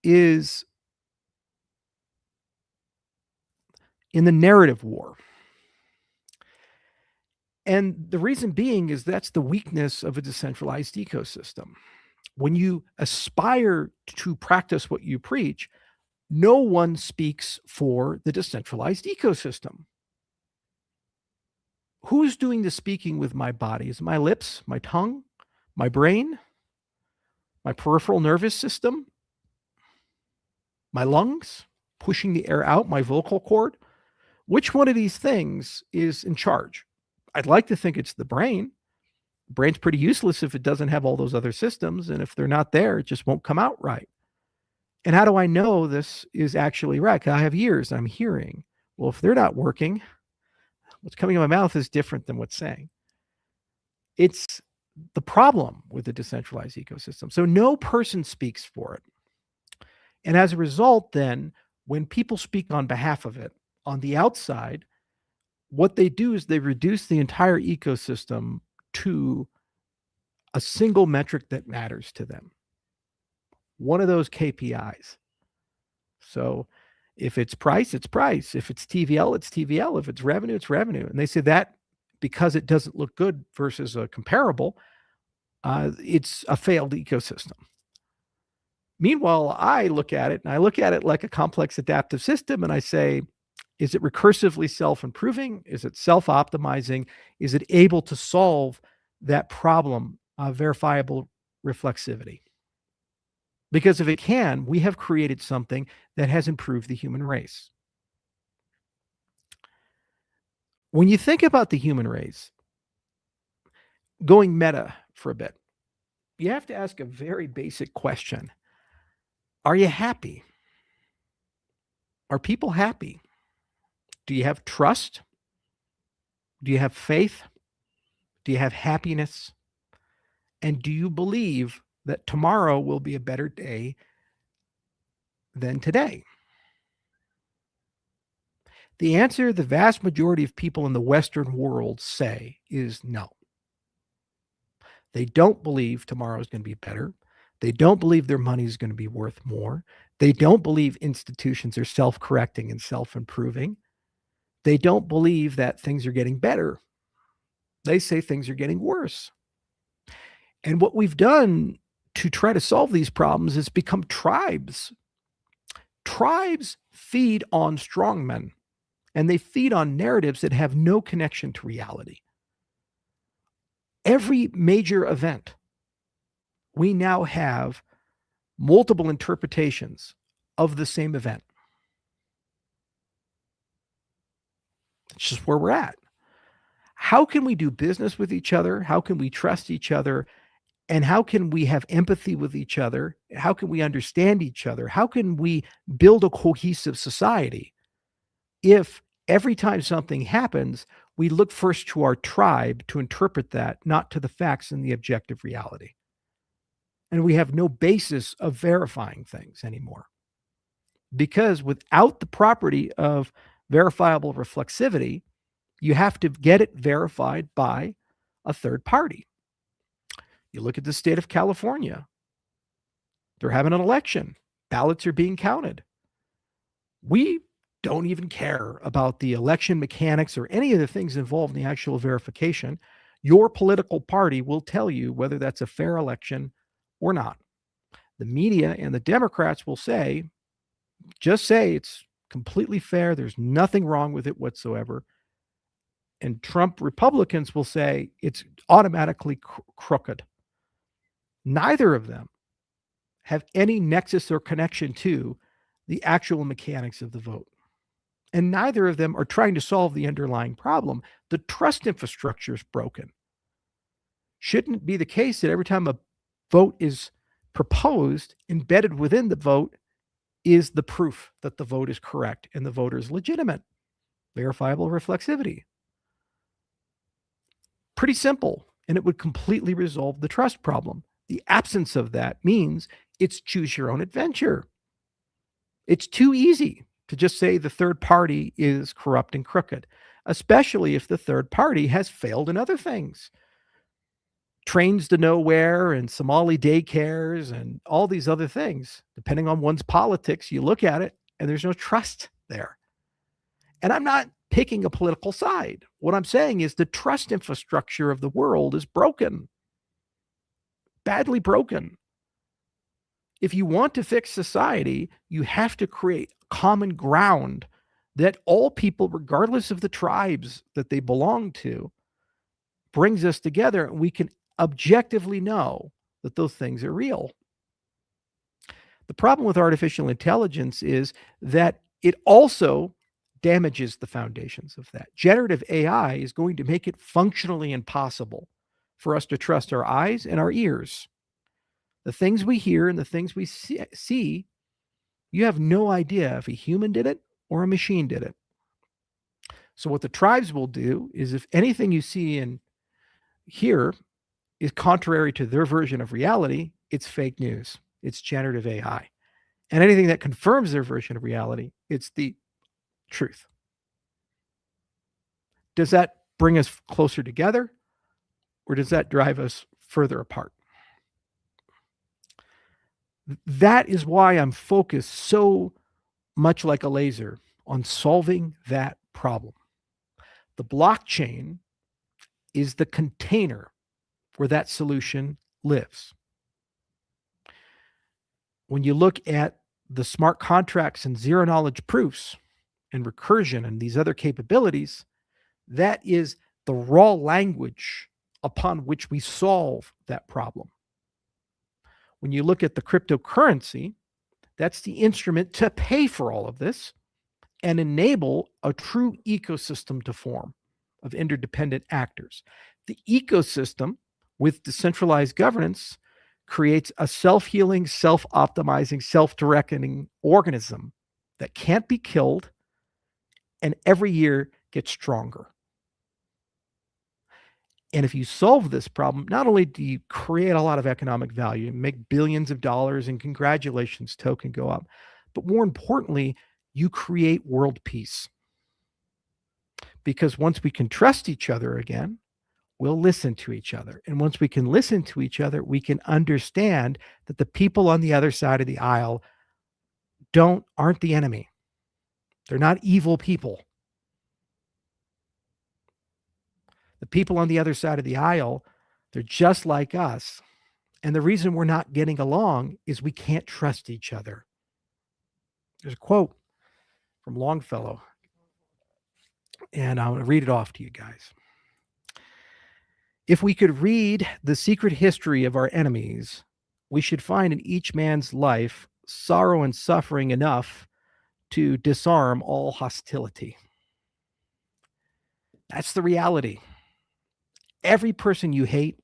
is in the narrative war. And the reason being is that's the weakness of a decentralized ecosystem. When you aspire to practice what you preach, no one speaks for the decentralized ecosystem. Who's doing the speaking with my body? Is it my lips, my tongue, my brain, my peripheral nervous system, my lungs, pushing the air out, my vocal cord? Which one of these things is in charge? I'd like to think it's the brain. The brain's pretty useless if it doesn't have all those other systems. And if they're not there, it just won't come out right. And how do I know this is actually right? I have ears and I'm hearing. Well, if they're not working, what's coming out of my mouth is different than what's saying. It's the problem with the decentralized ecosystem. So no person speaks for it. And as a result, then, when people speak on behalf of it on the outside, What they do is they reduce the entire ecosystem to a single metric that matters to them. One of those KPIs. So if it's price, it's price. If it's TVL, it's TVL. If it's revenue, it's revenue. And they say that because it doesn't look good versus a comparable, it's a failed ecosystem. Meanwhile, I look at it and I look at it like a complex adaptive system and I say, is it recursively self-improving? Is it self-optimizing? Is it able to solve that problem of verifiable reflexivity? Because if it can, we have created something that has improved the human race. When you think about the human race, going meta for a bit, you have to ask a very basic question. Are you happy? Are people happy? Do you have trust? Do you have faith? Do you have happiness? And do you believe that tomorrow will be a better day than today? The answer the vast majority of people in the Western world say is no. They don't believe tomorrow is going to be better. They don't believe their money is going to be worth more. They don't believe institutions are self-correcting and self-improving. They don't believe that things are getting better. They say things are getting worse. And what we've done to try to solve these problems is become tribes. Tribes feed on strongmen, and they feed on narratives that have no connection to reality. Every major event, we now have multiple interpretations of the same event. It's just where we're at. How can we do business with each other? How can we trust each other? And how can we have empathy with each other? How can we understand each other? How can we build a cohesive society if every time something happens, we look first to our tribe to interpret that, not to the facts and the objective reality? And we have no basis of verifying things anymore. Because without the property of verifiable reflexivity, you have to get it verified by a third party. You look at the state of California. They're having an election. Ballots are being counted. We don't even care about the election mechanics or any of the things involved in the actual verification. Your political party will tell you whether that's a fair election or not. The media and the Democrats will say, just say it's completely fair. There's nothing wrong with it whatsoever. And Trump Republicans will say it's automatically crooked. Neither of them have any nexus or connection to the actual mechanics of the vote. And neither of them are trying to solve the underlying problem. The trust infrastructure is broken. Shouldn't it be the case that every time a vote is proposed, embedded within the vote is the proof that the vote is correct and the voter is legitimate? Verifiable reflexivity. Pretty simple, and it would completely resolve the trust problem. The absence of that means it's choose your own adventure. It's too easy to just say the third party is corrupt and crooked, especially if the third party has failed in other things. Trains to nowhere and Somali daycares and all these other things. Depending on one's politics, you look at it and there's no trust there. And I'm not picking a political side. What I'm saying is the trust infrastructure of the world is broken, badly broken. If you want to fix society, you have to create common ground that all people, regardless of the tribes that they belong to, brings us together, and we can objectively know that those things are real. The problem with artificial intelligence is that it also damages the foundations of that. Generative AI is going to make it functionally impossible for us to trust our eyes and our ears. The things we hear and the things we see, you have no idea if a human did it or a machine did it. So what the tribes will do is if anything you see and hear is contrary to their version of reality, it's fake news. It's generative AI. And anything that confirms their version of reality, it's the truth. Does that bring us closer together, or does that drive us further apart? That is why I'm focused so much like a laser on solving that problem. The blockchain is the container where that solution lives. When you look at the smart contracts and zero knowledge proofs and recursion and these other capabilities, that is the raw language upon which we solve that problem. When you look at the cryptocurrency, that's the instrument to pay for all of this and enable a true ecosystem to form of interdependent actors. The ecosystem with decentralized governance creates a self-healing, self-optimizing, self-directing organism that can't be killed and every year gets stronger. And if you solve this problem, not only do you create a lot of economic value and make billions of dollars, and congratulations, token go up, but more importantly, you create world peace. Because once we can trust each other again, we'll listen to each other. And once we can listen to each other, we can understand that the people on the other side of the aisle aren't the enemy. They're not evil people. The people on the other side of the aisle, they're just like us. And the reason we're not getting along is we can't trust each other. There's a quote from Longfellow, and I'm going to read it off to you guys. If we could read the secret history of our enemies, we should find in each man's life sorrow and suffering enough to disarm all hostility. That's the reality. Every person you hate,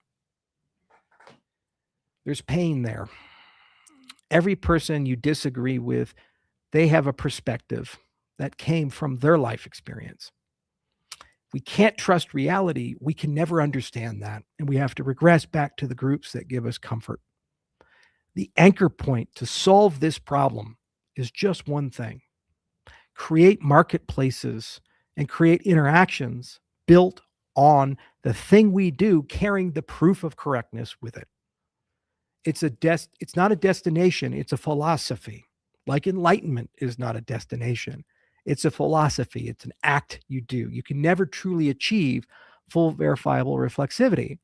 there's pain there. Every person you disagree with, they have a perspective that came from their life experience. We can't trust reality. We can never understand that. And we have to regress back to the groups that give us comfort. The anchor point to solve this problem is just one thing: create marketplaces and create interactions built on the thing we do, carrying the proof of correctness with it. It's not a destination, it's a philosophy. Like enlightenment is not a destination. It's a philosophy. It's an act you do. You can never truly achieve full verifiable reflexivity.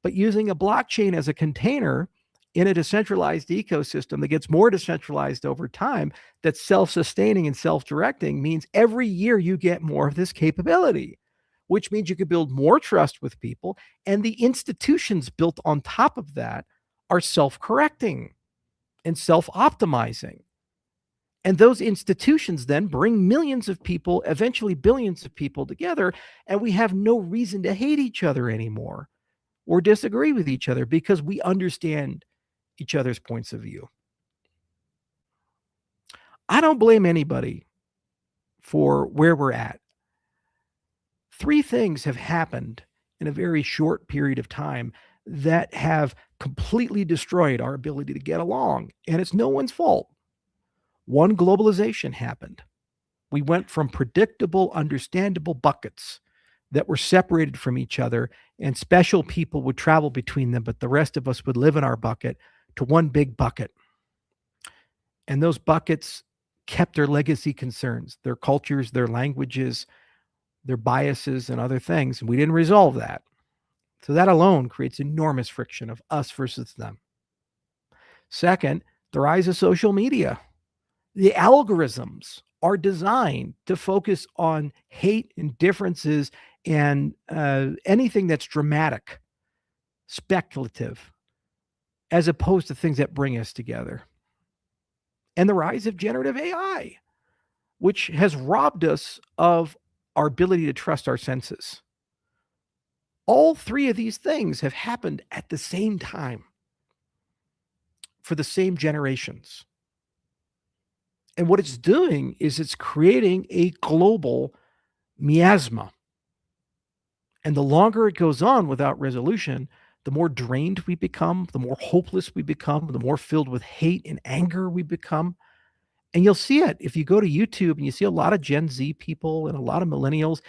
But using a blockchain as a container in a decentralized ecosystem that gets more decentralized over time, that's self-sustaining and self-directing, means every year you get more of this capability, which means you can build more trust with people. And the institutions built on top of that are self-correcting and self-optimizing. And those institutions then bring millions of people, eventually billions of people together, and we have no reason to hate each other anymore or disagree with each other because we understand each other's points of view. I don't blame anybody for where we're at. 3 things have happened in a very short period of time that have completely destroyed our ability to get along, and it's no one's fault. 1, globalization happened. We went from predictable, understandable buckets that were separated from each other, and special people would travel between them, but the rest of us would live in our bucket, to one big bucket. And those buckets kept their legacy concerns, their cultures, their languages, their biases, and other things. And we didn't resolve that. So that alone creates enormous friction of us versus them. Second, the rise of social media. The algorithms are designed to focus on hate and differences and anything that's dramatic, speculative, as opposed to things that bring us together. And the rise of generative AI, which has robbed us of our ability to trust our senses. All 3 of these things have happened at the same time for the same generations. And what it's doing is it's creating a global miasma. And the longer it goes on without resolution, the more drained we become, the more hopeless we become, the more filled with hate and anger we become. And you'll see it if you go to YouTube and you see a lot of Gen Z people and a lot of millennials,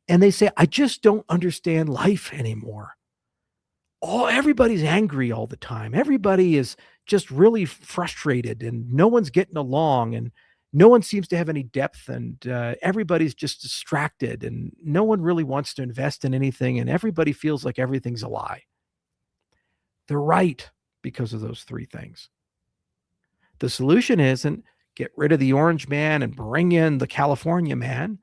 And they say, I just don't understand life anymore. Everybody's angry all the time. Everybody is just really frustrated and no one's getting along and no one seems to have any depth and everybody's just distracted and no one really wants to invest in anything and everybody feels like everything's a lie. They're right because of those three things. The solution isn't get rid of the orange man and bring in the California man.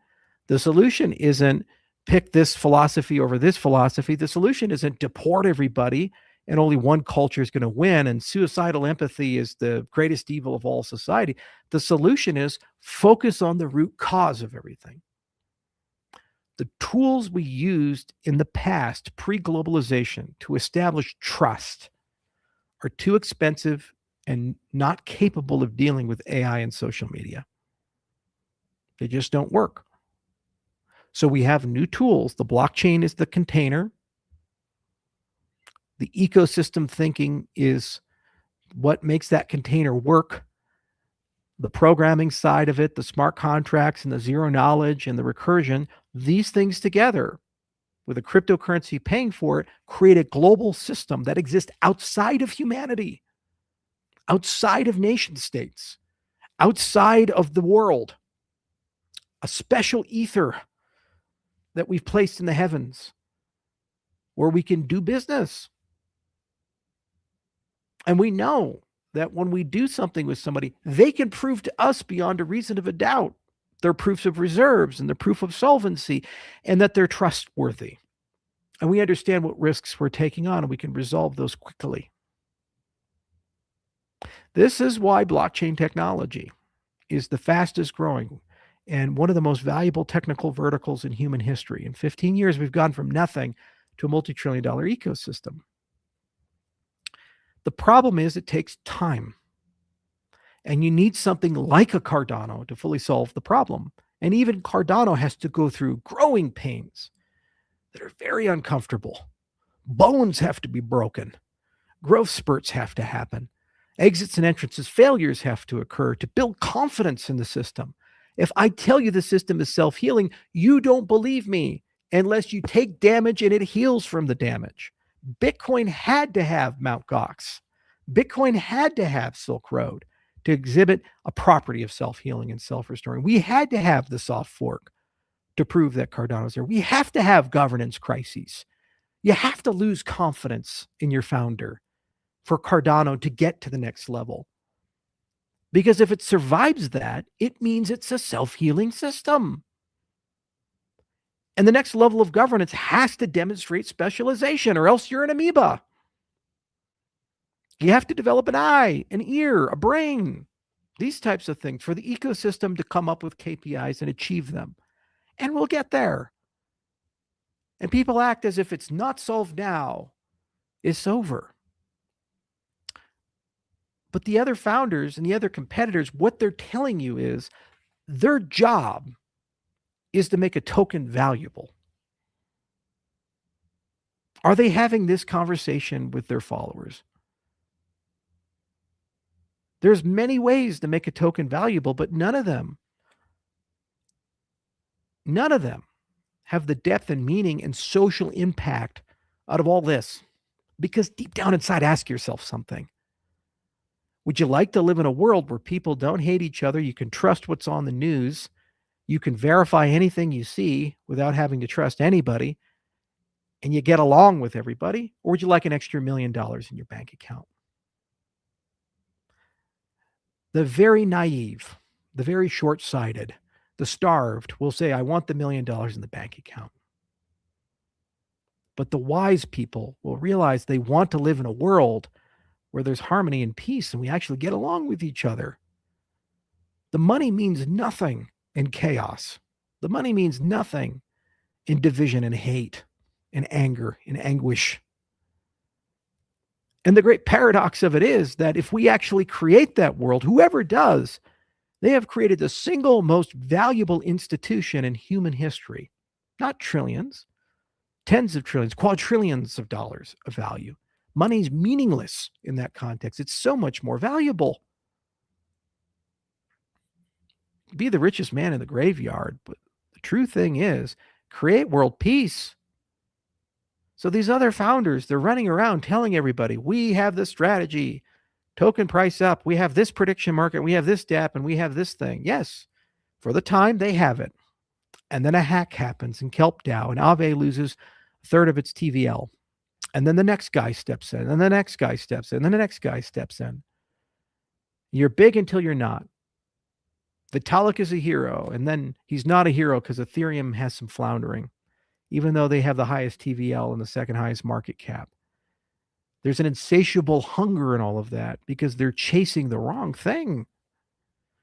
The solution isn't pick this philosophy over this philosophy. The solution isn't deport everybody and only one culture is going to win and suicidal empathy is the greatest evil of all society. The solution is focus on the root cause of everything. The tools we used in the past, pre-globalization, to establish trust are too expensive and not capable of dealing with AI and social media. They just don't work. So we have new tools. The blockchain is the container. The ecosystem thinking is what makes that container work. The programming side of it, the smart contracts and the zero knowledge and the recursion, these things together with a cryptocurrency paying for it, create a global system that exists outside of humanity, outside of nation states, outside of the world, a special ether that we've placed in the heavens where we can do business. And we know that when we do something with somebody, they can prove to us beyond a reason of a doubt their proofs of reserves and their proof of solvency and that they're trustworthy. And we understand what risks we're taking on and we can resolve those quickly. This is why blockchain technology is the fastest growing and one of the most valuable technical verticals in human history. In 15 years, we've gone from nothing to a multi-trillion-dollar ecosystem. The problem is it takes time. And you need something like a Cardano to fully solve the problem. And even Cardano has to go through growing pains that are very uncomfortable. Bones have to be broken. Growth spurts have to happen. Exits and entrances, failures have to occur to build confidence in the system. If I tell you the system is self-healing, you don't believe me unless you take damage and it heals from the damage. Bitcoin had to have Mt. Gox. Bitcoin had to have Silk Road to exhibit a property of self-healing and self-restoring. We had to have the soft fork to prove that Cardano's there. We have to have governance crises. You have to lose confidence in your founder for Cardano to get to the next level. Because if it survives that, it means it's a self-healing system. And the next level of governance has to demonstrate specialization, or else you're an amoeba. You have to develop an eye, an ear, a brain, these types of things for the ecosystem to come up with KPIs and achieve them. And we'll get there. And people act as if it's not solved now, it's over. But the other founders and the other competitors, what they're telling you is their job is to make a token valuable. Are they having this conversation with their followers? There's many ways to make a token valuable, but none of them have the depth and meaning and social impact out of all this. Because deep down inside, ask yourself something. Would you like to live in a world where people don't hate each other? You can trust what's on the news. You can verify anything you see without having to trust anybody, and you get along with everybody? Or would you like an extra $1 million in your bank account? The very naive, the very short-sighted, the starved will say, I want the $1 million in the bank account. But the wise people will realize they want to live in a world where there's harmony and peace and we actually get along with each other. The money means nothing in chaos. The money means nothing in division and hate and anger and anguish. And the great paradox of it is that if we actually create that world, whoever does, they have created the single most valuable institution in human history. Not trillions, tens of trillions, quadrillions of dollars of value. Money's meaningless in that context. It's so much more valuable. Be the richest man in the graveyard, but the true thing is, create world peace. So these other founders, they're running around telling everybody, we have this strategy, token price up, we have this prediction market, we have this DApp, and we have this thing. Yes, for the time they have it. And then a hack happens in Kelp DAO, and Aave loses a third of its TVL. And then the next guy steps in, and the next guy steps in, and then the next guy steps in. You're big until you're not. Vitalik is a hero, and then he's not a hero because Ethereum has some floundering, even though they have the highest TVL and the second highest market cap. There's an insatiable hunger in all of that because they're chasing the wrong thing.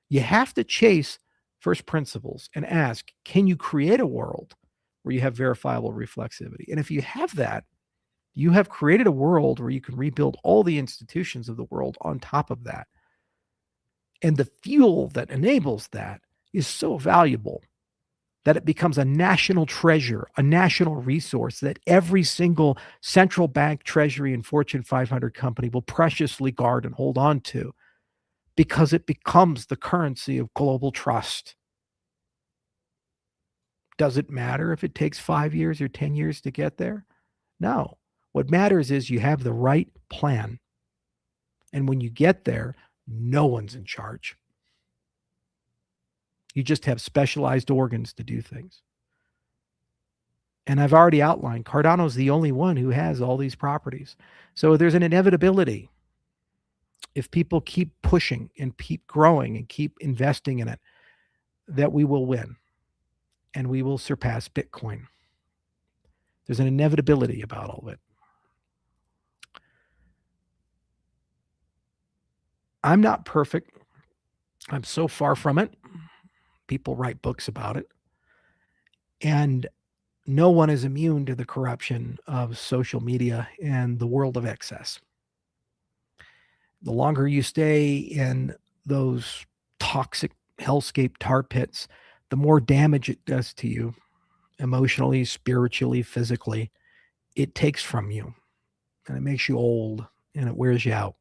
You have to chase first principles and ask, can you create a world where you have verifiable reflexivity? And if you have that, you have created a world where you can rebuild all the institutions of the world on top of that. And the fuel that enables that is so valuable that it becomes a national treasure, a national resource that every single central bank, treasury, and Fortune 500 company will preciously guard and hold on to because it becomes the currency of global trust. Does it matter if it takes 5 years or 10 years to get there? No. What matters is you have the right plan. And when you get there, no one's in charge. You just have specialized organs to do things. And I've already outlined, Cardano is the only one who has all these properties. So there's an inevitability. If people keep pushing and keep growing and keep investing in it, that we will win and we will surpass Bitcoin. There's an inevitability about all of it. I'm not perfect. I'm so far from it. People write books about it. And no one is immune to the corruption of social media and the world of excess. The longer you stay in those toxic hellscape tar pits, the more damage it does to you emotionally, spiritually, physically. It takes from you and it makes you old and it wears you out.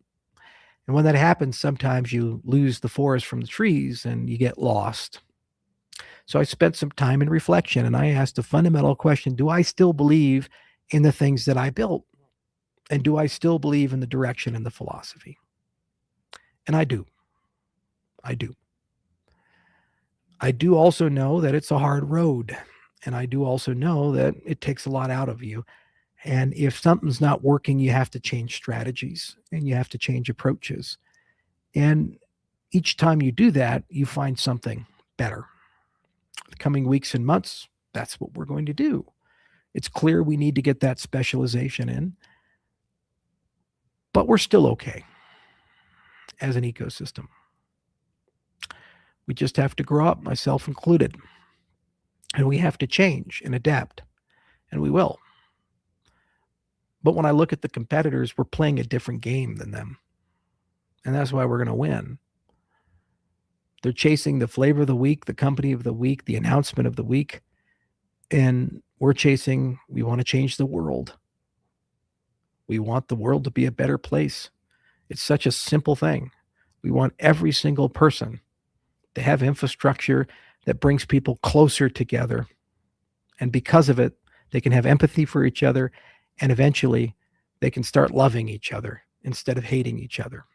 And when that happens, sometimes you lose the forest from the trees and you get lost. So I spent some time in reflection and I asked a fundamental question. Do I still believe in the things that I built? And do I still believe in the direction and the philosophy? And I do. I do. I do also know that it's a hard road. And I do also know that it takes a lot out of you. And if something's not working, you have to change strategies and you have to change approaches. And each time you do that, you find something better. The coming weeks and months, that's what we're going to do. It's clear we need to get that specialization in, but we're still okay as an ecosystem. We just have to grow up, myself included. And we have to change and adapt, and we will. But when I look at the competitors, we're playing a different game than them. And that's why we're going to win. They're chasing the flavor of the week, the company of the week, the announcement of the week. And we're chasing, we want to change the world. We want the world to be a better place. It's such a simple thing. We want every single person to have infrastructure that brings people closer together. And because of it, they can have empathy for each other. And eventually they can start loving each other instead of hating each other.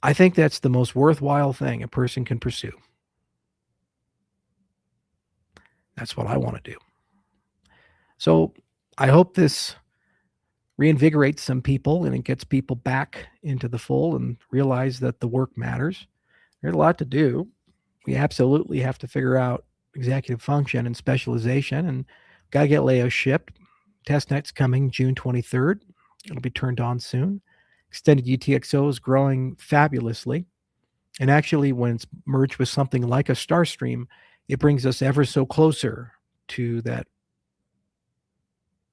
I think that's the most worthwhile thing a person can pursue. That's what I want to do. So I hope this reinvigorates some people and it gets people back into the fold and realize that the work matters. There's a lot to do. We absolutely have to figure out executive function and specialization, and got to get Leo shipped. Testnet's coming June 23rd. It'll be turned on soon. Extended UTXO is growing fabulously. And actually, when it's merged with something like a Starstream, it brings us ever so closer to that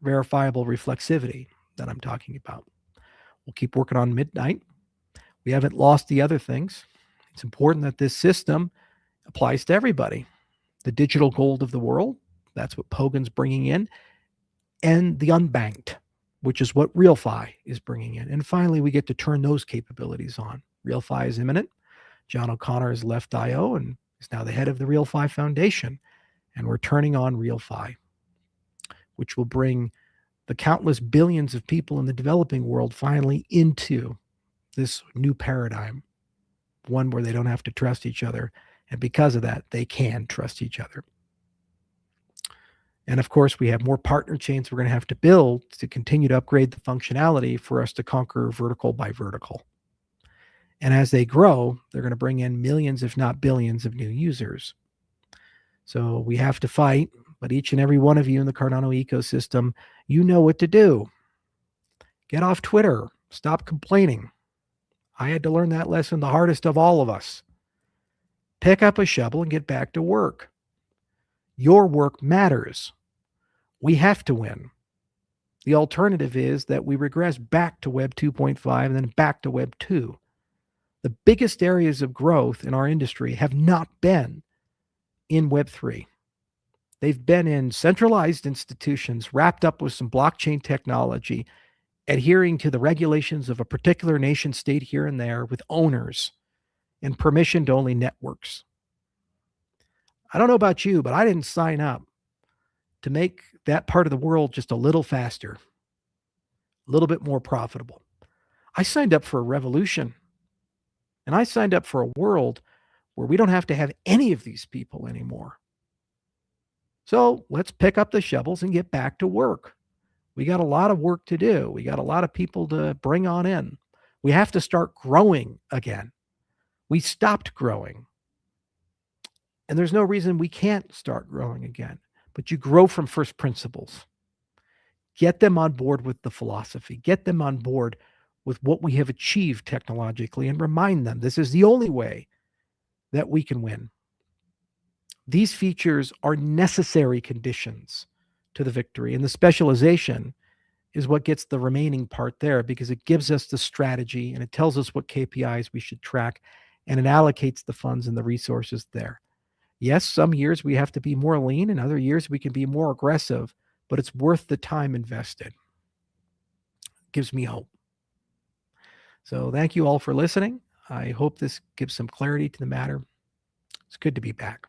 verifiable reflexivity that I'm talking about. We'll keep working on midnight. We haven't lost the other things. It's important that this system applies to everybody. The digital gold of the world, that's what Pogon's bringing in, and the unbanked, which is what RealFi is bringing in. And finally, we get to turn those capabilities on. RealFi is imminent. John O'Connor has left IO and is now the head of the RealFi Foundation. And we're turning on RealFi, which will bring the countless billions of people in the developing world finally into this new paradigm, one where they don't have to trust each other. And because of that, they can trust each other. And of course, we have more partner chains we're going to have to build to continue to upgrade the functionality for us to conquer vertical by vertical. And as they grow, they're going to bring in millions, if not billions, of new users. So we have to fight, but each and every one of you in the Cardano ecosystem, you know what to do. Get off Twitter. Stop complaining. I had to learn that lesson, the hardest of all of us. Pick up a shovel and get back to work. Your work matters. We have to win. The alternative is that we regress back to Web 2.5 and then back to Web 2. The biggest areas of growth in our industry have not been in Web 3. They've been in centralized institutions wrapped up with some blockchain technology, adhering to the regulations of a particular nation state here and there with owners and permissioned only networks. I don't know about you, but I didn't sign up to make that part of the world just a little faster, a little bit more profitable. I signed up for a revolution, and I signed up for a world where we don't have to have any of these people anymore. So let's pick up the shovels and get back to work. We got a lot of work to do. We got a lot of people to bring on in. We have to start growing again. We stopped growing. And there's no reason we can't start growing again. But you grow from first principles. Get them on board with the philosophy. Get them on board with what we have achieved technologically and remind them this is the only way that we can win. These features are necessary conditions to the victory, and the specialization is what gets the remaining part there because it gives us the strategy and it tells us what KPIs we should track, and it allocates the funds and the resources there. Yes, some years we have to be more lean, and other years we can be more aggressive, but it's worth the time invested. It gives me hope. So thank you all for listening. I hope this gives some clarity to the matter. It's good to be back.